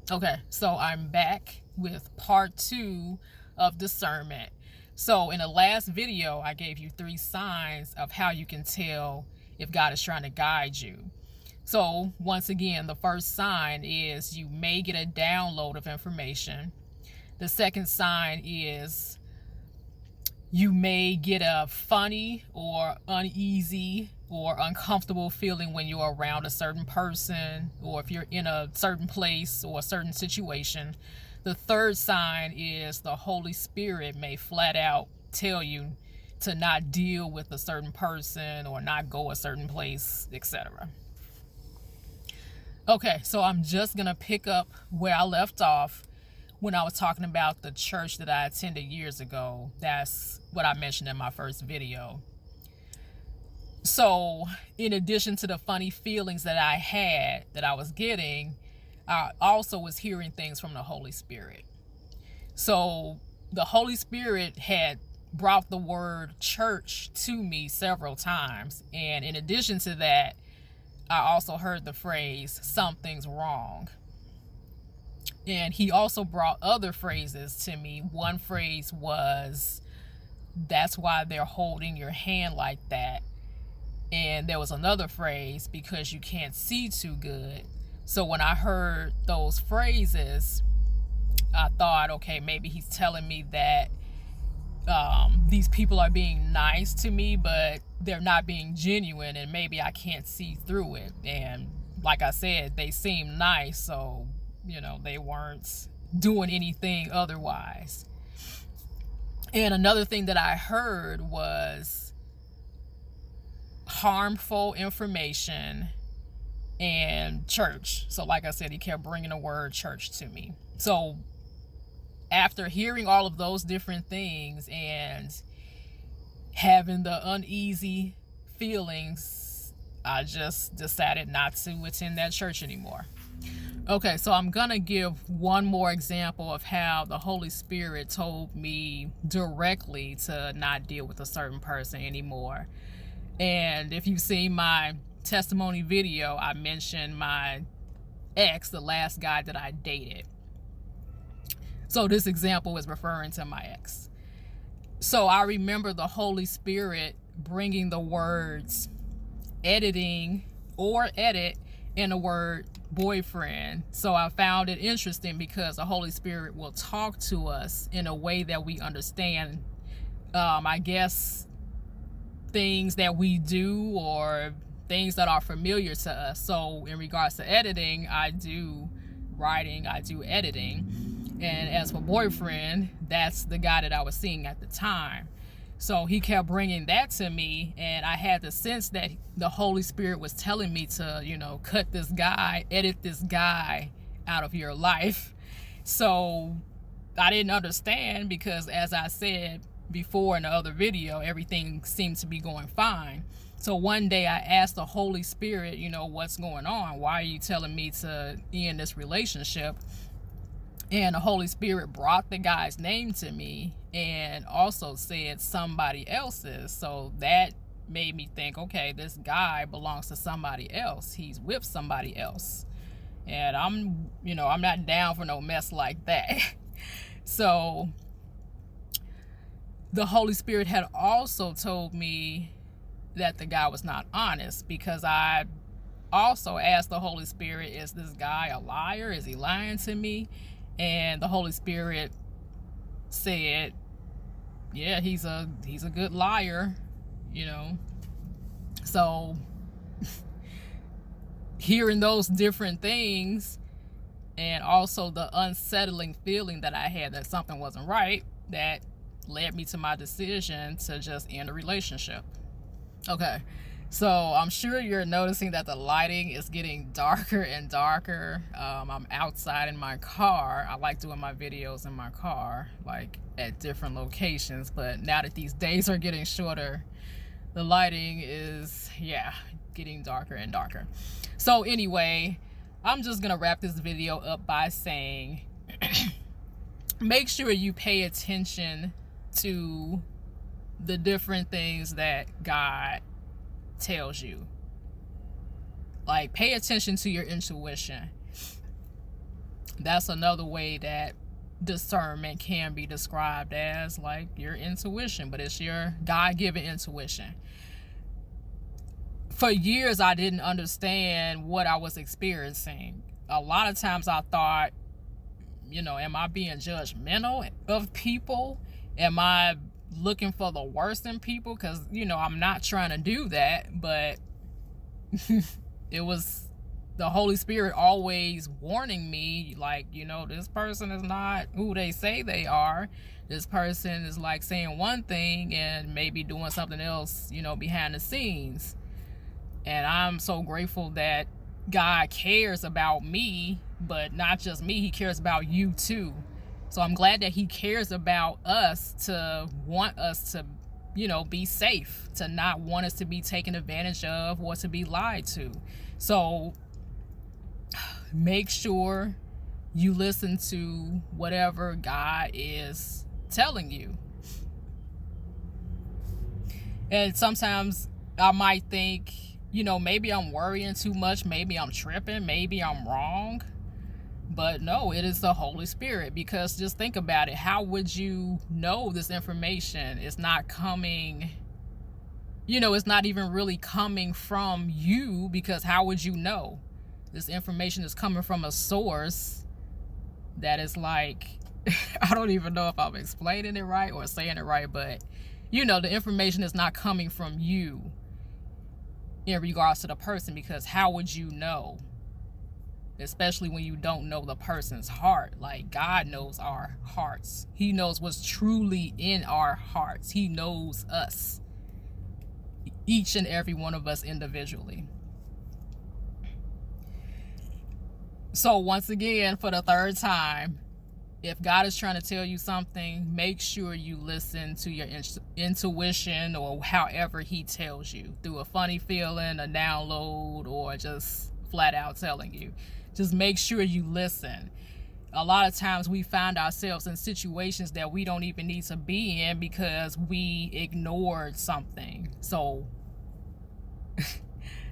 Okay, so I'm back with part 2 of discernment. So in the last video, I gave you 3 signs of how you can tell if God is trying to guide you. So once again, the first sign is you may get a download of information. The second sign is you may get a funny or uneasy or uncomfortable feeling when you're around a certain person, or if you're in a certain place or a certain situation. The third sign is the Holy Spirit may flat out tell you to not deal with a certain person or not go a certain place, etc. Okay, so I'm just gonna pick up where I left off when I was talking about the church that I attended years ago. That's what I mentioned in my first video. So in addition to the funny feelings that I had, that I was getting, I also was hearing things from the Holy Spirit. So the Holy Spirit had brought the word church to me several times. And in addition to that, I also heard the phrase, something's wrong. And he also brought other phrases to me. One phrase was, that's why they're holding your hand like that. And there was another phrase, because you can't see too good. So when I heard those phrases, I thought, okay, maybe he's telling me that these people are being nice to me, but they're not being genuine, and maybe I can't see through it. And like I said, they seem nice, so they weren't doing anything otherwise. And another thing that I heard was harmful information and church. So like I said, he kept bringing the word church to me. So after hearing all of those different things and having the uneasy feelings, I just decided not to attend that church anymore. Okay, so I'm gonna give one more example of how the Holy Spirit told me directly to not deal with a certain person anymore. And if you've seen my testimony video, I mentioned my ex, the last guy that I dated. So this example is referring to my ex. So I remember the Holy Spirit bringing the words editing or edit in the word boyfriend. So I found it interesting because the Holy Spirit will talk to us in a way that we understand, I guess, things that we do or things that are familiar to us. So in regards to editing, I do writing, I do editing. And as for boyfriend, that's the guy that I was seeing at the time. So he kept bringing that to me, and I had the sense that the Holy Spirit was telling me to, cut this guy, edit this guy out of your life. So I didn't understand, because as I said before in the other video, everything seemed to be going fine. So one day I asked the Holy Spirit, what's going on? Why are you telling me to end this relationship? And the Holy Spirit brought the guy's name to me and also said somebody else's. So that made me think, okay, this guy belongs to somebody else. He's with somebody else. And I'm not down for no mess like that. So the Holy Spirit had also told me that the guy was not honest, because I also asked the Holy Spirit, is this guy a liar? Is he lying to me? And the Holy Spirit said, yeah, he's a good liar, So hearing those different things, and also the unsettling feeling that I had that something wasn't right, that led me to my decision to just end a relationship. Okay, so I'm sure you're noticing that the lighting is getting darker and darker. I'm outside in my car. I like doing my videos in my car, like at different locations. But now that these days are getting shorter, the lighting is, getting darker and darker. So anyway, I'm just going to wrap this video up by saying, make sure you pay attention to the different things that God tells you. Like, pay attention to your intuition. That's another way that discernment can be described as, like, your intuition, but it's your God-given intuition. For years, I didn't understand what I was experiencing. A lot of times I thought, am I being judgmental of people? Am I looking for the worst in people? Because, I'm not trying to do that, but it was the Holy Spirit always warning me, like, this person is not who they say they are. This person is like saying one thing and maybe doing something else, behind the scenes. And I'm so grateful that God cares about me, but not just me, he cares about you too. So I'm glad that he cares about us, to want us to, be safe, to not want us to be taken advantage of or to be lied to. So make sure you listen to whatever God is telling you. And sometimes I might think, maybe I'm worrying too much, maybe I'm tripping, maybe I'm wrong. But no, it is the Holy Spirit, because just think about it. How would you know this information is not coming, it's not even really coming from you, because how would you know? This information is coming from a source that is like, I don't even know if I'm explaining it right or saying it right, but the information is not coming from you in regards to the person, because how would you know? Especially when you don't know the person's heart. Like, God knows our hearts. He knows what's truly in our hearts. He knows us, each and every one of us individually. So once again, for the third time, if God is trying to tell you something, make sure you listen to your intuition, or however he tells you, through a funny feeling, a download, or just flat out telling you. Just make sure you listen. A lot of times we find ourselves in situations that we don't even need to be in because we ignored something. So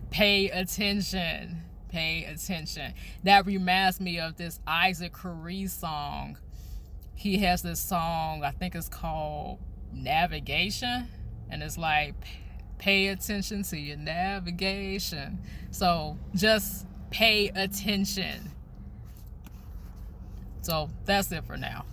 pay attention. Pay attention. That reminds me of this Isaac Curry song. He has this song, I think it's called Navigation, and it's like, pay attention to your navigation. So just pay attention. So that's it for now.